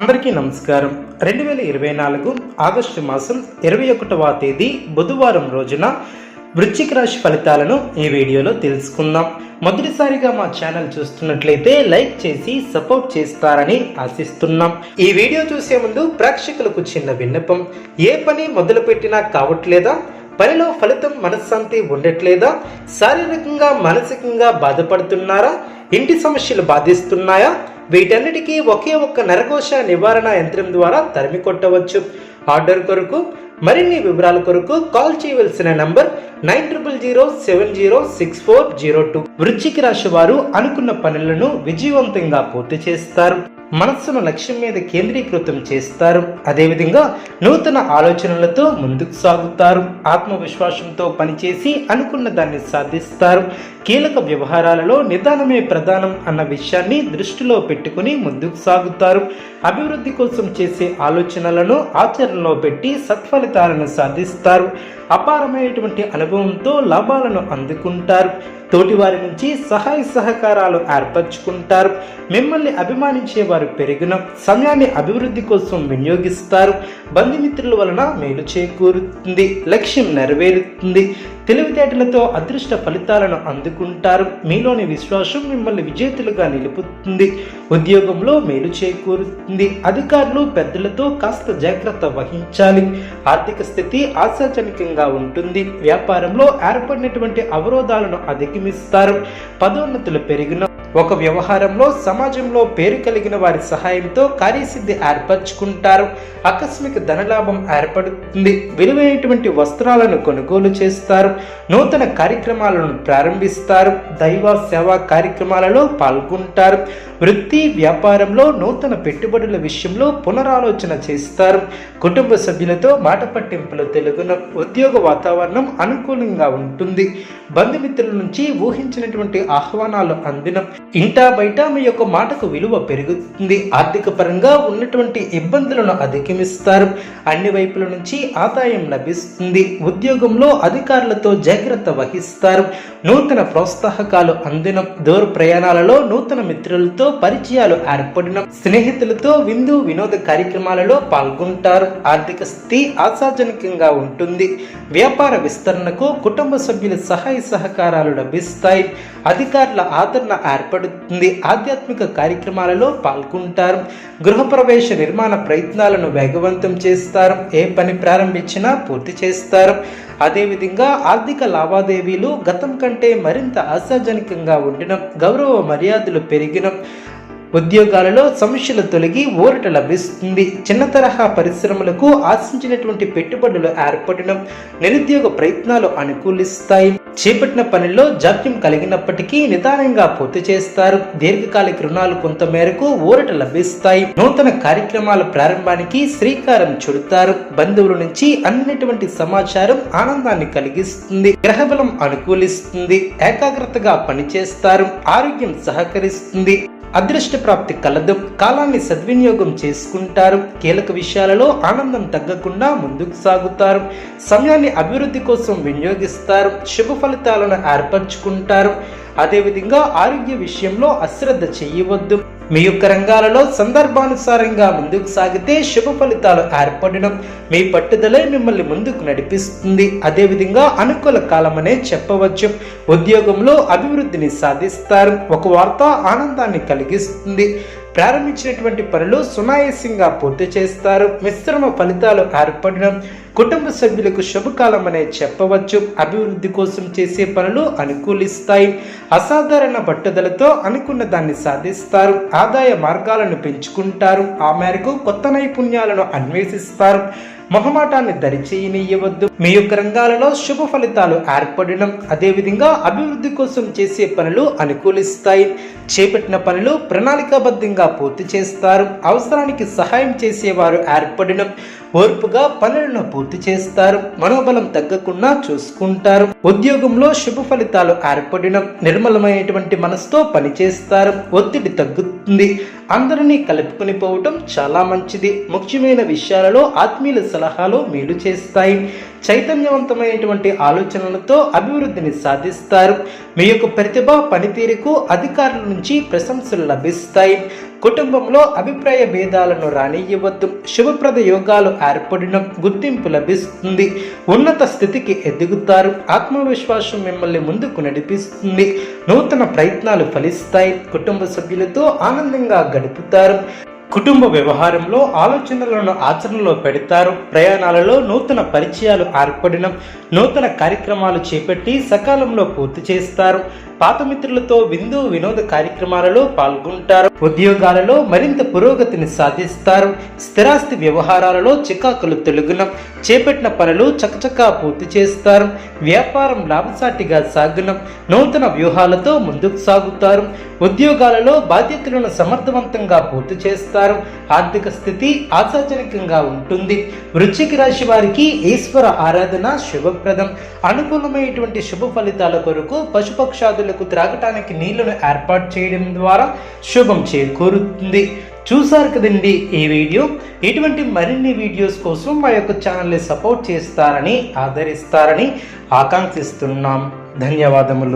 అందరికీ నమస్కారం. 2024 ఆగస్టు మాసం 21వ తేదీ బుధవారం రోజున వృశ్చిక రాశి ఫలితాలను ఈ వీడియోలో తెలుసుకుందాం. మొదటిసారిగా మా ఛానల్ చూస్తున్నట్లయితే లైక్ చేసి సపోర్ట్ చేస్తారని ఆశిస్తున్నాం. ఈ వీడియో చూసే ముందు ప్రేక్షకులకు చిన్న విన్నపం. ఏ పని మొదలు పెట్టినా కావట్లేదా? పనిలో ఫలితం మనశ్శాంతి ఉండట్లేదా? శారీరకంగా మానసికంగా బాధపడుతున్నారా? ఇంటి సమస్యలు బాధిస్తున్నాయా? వీటన్నిటికీ ఒకే ఒక్క నరకోశ నివారణ యంత్రం ద్వారా తరిమి కొట్టవచ్చు. ఆర్డర్ కొరకు మరిన్ని వివరాల కొరకు కాల్ చేయవలసిన నంబర్ 9007064002. వృశ్చిక రాశి వారు అనుకున్న పనులను విజయవంతంగా పూర్తి చేస్తారు. మనస్సును లక్ష్యం మీద కేంద్రీకృతం చేస్తారు. అదేవిధంగా నూతన ఆలోచనలతో ముందుకు సాగుతారు. ఆత్మవిశ్వాసంతో పనిచేసి అనుకున్న దాన్ని సాధిస్తారు. కీలక వ్యవహారాలలో నిదానమే ప్రధానం అన్న విషయాన్ని దృష్టిలో పెట్టుకుని ముందుకు సాగుతారు. అభివృద్ధి కోసం చేసే ఆలోచనలను ఆచరణలో పెట్టి సత్ఫలితాలను సాధిస్తారు. అపారమైనటువంటి అనుభవంతో లాభాలను అందుకుంటారు. తోటివారి నుంచి సహాయ సహకారాలు ఏర్పరచుకుంటారు. మిమ్మల్ని అభిమానించే వారు పెరిగిన సమయాన్ని అభివృద్ధి కోసం వినియోగిస్తారు. బంధుమిత్రుల వలన మేలు చేకూరుతుంది. లక్ష్యం నెరవేరుతుంది. తెలివితేటలతో అదృష్ట ఫలితాలను అందుకుంటారు. మీలోని విశ్వాసం మిమ్మల్ని విజేతలుగా నిలుపుతుంది. ఉద్యోగంలో మేలు చేకూరుతుంది. అధికారులు పెద్దలతో కాస్త జాగ్రత్త వహించాలి. ఆర్థిక స్థితి ఆశాజనకంగా ఉంటుంది. వ్యాపారంలో ఏర్పడినటువంటి అవరోధాలను అధిగమిస్తారు. పదోన్నతులు పెరిగిన ఒక వ్యవహారంలో సమాజంలో పేరు కలిగిన వారి సహాయంతో కార్యసిద్ధి ఏర్పరచుకుంటారు. ఆకస్మిక ధనలాభం ఏర్పడుతుంది. విలువైనటువంటి వస్త్రాలను కొనుగోలు చేస్తారు. నూతన కార్యక్రమాలను ప్రారంభిస్తారు. దైవ సేవా కార్యక్రమాలలో పాల్గొంటారు. వృత్తి వ్యాపారంలో నూతన పెట్టుబడుల విషయంలో పునరాలోచన చేస్తారు. కుటుంబ సభ్యులతో మాట పట్టింపులు తెలుగున ఉద్యోగ వాతావరణం అనుకూలంగా ఉంటుంది. బంధుమిత్రుల నుంచి ఊహించినటువంటి ఆహ్వానాలు అందిన ఇంటా బయట మీ యొక్క మాటకు విలువ పెరుగుతుంది. ఆర్థిక పరంగా ఉన్నటువంటి ఇబ్బందులను అధిగమిస్తారు. అన్ని వైపుల నుంచి ఆదాయం లభిస్తుంది. ఉద్యోగంలో అధికారులతో జాగ్రత్త వహిస్తారు. నూతన ప్రోత్సాహకాలు అందిన దూర ప్రయాణాలలో నూతన మిత్రులతో పరిచయాలు ఏర్పడిన స్నేహితులతో విందు వినోద కార్యక్రమాలలో పాల్గొంటారు. ఆర్థిక స్థితి ఆశాజనకంగా ఉంటుంది. వ్యాపార విస్తరణకు కుటుంబ సభ్యుల సహాయ సహకారాలు లభిస్తాయి. అధికారుల ఆదరణ ఏర్పడుతుంది. ఆధ్యాత్మిక కార్యక్రమాలలో పాల్గొంటారు. గృహప్రవేశ నిర్మాణ ప్రయత్నాలను వేగవంతం చేస్తారు. ఏ పని ప్రారంభించినా పూర్తి చేస్తారు. అదేవిధంగా ఆర్థిక లావాదేవీలు గతం కంటే మరింత ఆశాజనకంగా ఉండిన గౌరవ మర్యాదలు పెరిగిన ఉద్యోగాలలో సమస్యలు తొలగి ఊరట లభిస్తుంది. చిన్న తరహా పరిశ్రమలకు ఆశించినటువంటి పెట్టుబడులు ఏర్పడిన నిరుద్యోగ ప్రయత్నాలు అనుకూలిస్తాయి. చేపట్టిన పనిలో జాప్యం కలిగినప్పటికీ నిదానంగా పూర్తి చేస్తారు. దీర్ఘకాలిక రుణాలు కొంత మేరకు ఊరట లభిస్తాయి. నూతన కార్యక్రమాల ప్రారంభానికి శ్రీకారం చుడతారు. బంధువుల నుంచి అందినటువంటి సమాచారం ఆనందాన్ని కలిగిస్తుంది. గ్రహబలం అనుకూలిస్తుంది. ఏకాగ్రతగా పనిచేస్తారు. ఆరోగ్యం సహకరిస్తుంది. అదృష్ట ప్రాప్తి కలదు. కాలాన్ని సద్వినియోగం చేసుకుంటారు. కీలక విషయాలలో ఆనందం తగ్గకుండా ముందుకు సాగుతారు. సమయాన్ని అభివృద్ధి కోసం వినియోగిస్తారు. శుభ ఫలితాలను ఏర్పరచుకుంటారు. అదేవిధంగా ఆరోగ్య విషయంలో అశ్రద్ధ చేయవద్దు. మీ యొక్క రంగాలలో సందర్భానుసారంగా ముందుకు సాగితే శుభ ఫలితాలు ఏర్పడడం మీ పట్టుదలే మిమ్మల్ని ముందుకు నడిపిస్తుంది. అదేవిధంగా అనుకూల కాలమనే చెప్పవచ్చు. ఉద్యోగంలో అభివృద్ధిని సాధిస్తారు. ఒక వార్త ఆనందాన్ని కలిగిస్తుంది. ప్రారంభించినటువంటి పనులు సునాయాసంగా పూర్తి చేస్తారు. మిశ్రమ ఫలితాలు ఏర్పడడం కుటుంబ సభ్యులకు శుభకాలం అనే చెప్పవచ్చు. అభివృద్ధి కోసం చేసే పనులు అనుకూలిస్తాయి. అసాధారణ పట్టుదలతో అనుకున్న దాన్ని సాధిస్తారు. ఆదాయ మార్గాలను పెంచుకుంటారు. ఆ మేరకు కొత్త నైపుణ్యాలను అన్వేషిస్తారు. మొహమాటాన్ని దరిచేయనీయవద్దు. మీ యొక్క రంగాలలో శుభ ఫలితాలు ఏర్పడడం అదేవిధంగా అభివృద్ధి కోసం చేసే పనులు అనుకూలిస్తాయి. చేపట్టిన పనులు ప్రణాళికాబద్ధంగా పూర్తి చేస్తారు. అవసరానికి సహాయం చేసేవారు ఏర్పడడం ఓర్పుగా పనులను పూర్తి చేస్తారు. మనోబలం తగ్గకుండా చూసుకుంటారు. ఉద్యోగంలో శుభ ఫలితాలు ఏర్పడడం నిర్మలమైనటువంటి మనసుతో పనిచేస్తారు. ఒత్తిడి తగ్గుతుంది. అందరినీ కలుపుకొని పోవటం చాలా మంచిది. ముఖ్యమైన విషయాలలో ఆత్మీయుల సలహాలు మేలు చేస్తాయి. చైతన్యవంతమైనటువంటి ఆలోచనలతో అభివృద్ధిని సాధిస్తారు. మీ యొక్క ప్రతిభ పనితీరుకు అధికారుల నుంచి ప్రశంసలు లభిస్తాయి. కుటుంబంలో అభిప్రాయ భేదాలను రానియవద్దు. శుభప్రద యోగాలు ఏర్పడిన గుర్తింపు లభిస్తుంది. ఉన్నత స్థితికి ఎదుగుతారు. ఆత్మవిశ్వాసం మిమ్మల్ని ముందుకు నడిపిస్తుంది. నూతన ప్రయత్నాలు ఫలిస్తాయి. కుటుంబ సభ్యులతో ఆనందంగా గడుపుతారు. కుటుంబ వ్యవహారంలో ఆలోచనలను ఆచరణలో పెడతారు. ప్రయాణాలలో నూతన పరిచయాలు ఏర్పడిన నూతన కార్యక్రమాలు చేపట్టి సకాలంలో పూర్తి చేస్తారు. పాత మిత్రులతో విందు వినోద కార్యక్రమాలలో పాల్గొంటారు. ఉద్యోగాలలో మరింత పురోగతిని సాధిస్తారు. స్థిరాస్తి వ్యవహారాలలో చికాకులు తొలగున చేపట్టిన పనులు చకచకా పూర్తి చేస్తారు. వ్యాపారం లాభసాటిగా సాగున నూతన వ్యూహాలతో ముందుకు సాగుతారు. ఉద్యోగాలలో బాధ్యతలను సమర్థవంతంగా పూర్తి చేస్తారు. ఆర్థిక స్థితి ఆశాజనకంగా ఉంటుంది. వృశ్చిక రాశి వారికి ఈశ్వర ఆరాధన శుభప్రదం. అనుకూలమైనటువంటి శుభ ఫలితాల కొరకు పశుపక్షాదులకు త్రాగటానికి నీళ్లను ఏర్పాటు చేయడం ద్వారా శుభం చేకూరుతుంది. చూసారు కదండి ఈ వీడియో. ఇటువంటి మరిన్ని వీడియోస్ కోసం మా యొక్క ఛానల్ని సపోర్ట్ చేస్తారని ఆదరిస్తారని ఆకాంక్షిస్తున్నాం. ధన్యవాదములు.